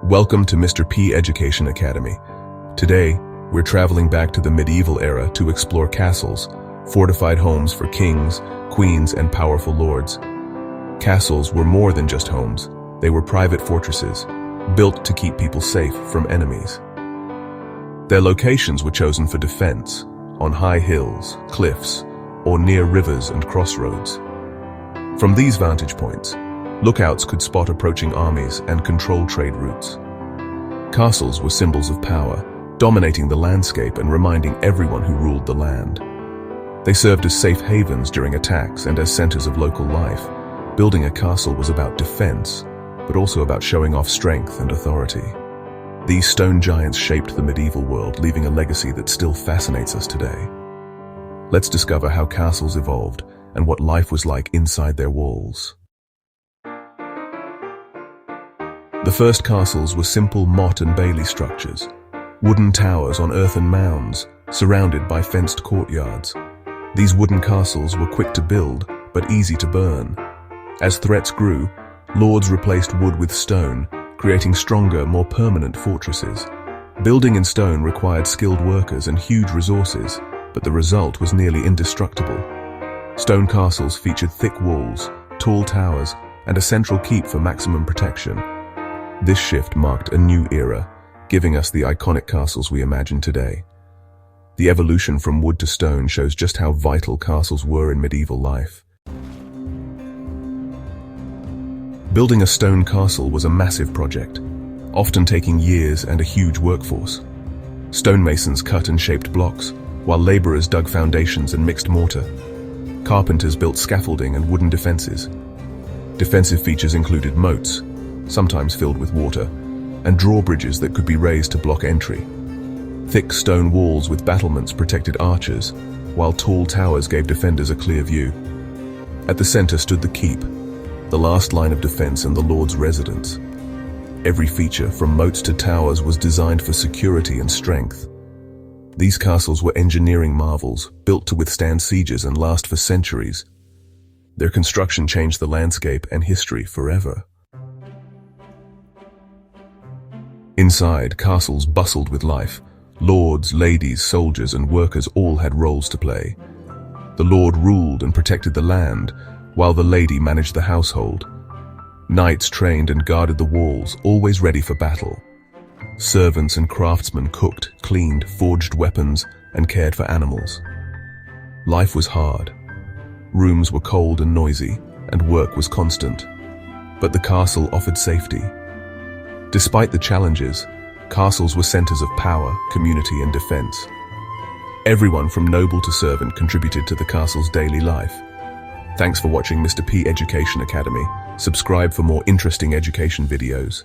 Welcome to Mr. P Education Academy. Today, we're traveling back to the medieval era to explore castles, fortified homes for kings, queens, and powerful lords. Castles were more than just homes. They were private fortresses, built to keep people safe from enemies. Their locations were chosen for defense, on high hills, cliffs, or near rivers and crossroads. From these vantage points, lookouts could spot approaching armies and control trade routes. Castles were symbols of power, dominating the landscape and reminding everyone who ruled the land. They served as safe havens during attacks and as centers of local life. Building a castle was about defense, but also about showing off strength and authority. These stone giants shaped the medieval world, leaving a legacy that still fascinates us today. Let's discover how castles evolved and what life was like inside their walls. The first castles were simple motte-and-bailey structures, wooden towers on earthen mounds, surrounded by fenced courtyards. These wooden castles were quick to build, but easy to burn. As threats grew, lords replaced wood with stone, creating stronger, more permanent fortresses. Building in stone required skilled workers and huge resources, but the result was nearly indestructible. Stone castles featured thick walls, tall towers, and a central keep for maximum protection. This shift marked a new era, giving us the iconic castles we imagine today. The evolution from wood to stone shows just how vital castles were in medieval life. Building a stone castle was a massive project, often taking years and a huge workforce. Stonemasons cut and shaped blocks, while laborers dug foundations and mixed mortar. Carpenters built scaffolding and wooden defenses. Defensive features included moats, sometimes filled with water, and drawbridges that could be raised to block entry. Thick stone walls with battlements protected archers, while tall towers gave defenders a clear view. At the center stood the keep, the last line of defense and the lord's residence. Every feature, from moats to towers, was designed for security and strength. These castles were engineering marvels, built to withstand sieges and last for centuries. Their construction changed the landscape and history forever. Inside, castles bustled with life. Lords, ladies, soldiers, and workers all had roles to play. The lord ruled and protected the land, while the lady managed the household. Knights trained and guarded the walls, always ready for battle. Servants and craftsmen cooked, cleaned, forged weapons, and cared for animals. Life was hard. Rooms were cold and noisy, and work was constant. But the castle offered safety. Despite the challenges, castles were centers of power, community, and defense. Everyone from noble to servant contributed to the castle's daily life. Thanks for watching Mr. P Education Academy. Subscribe for more interesting education videos.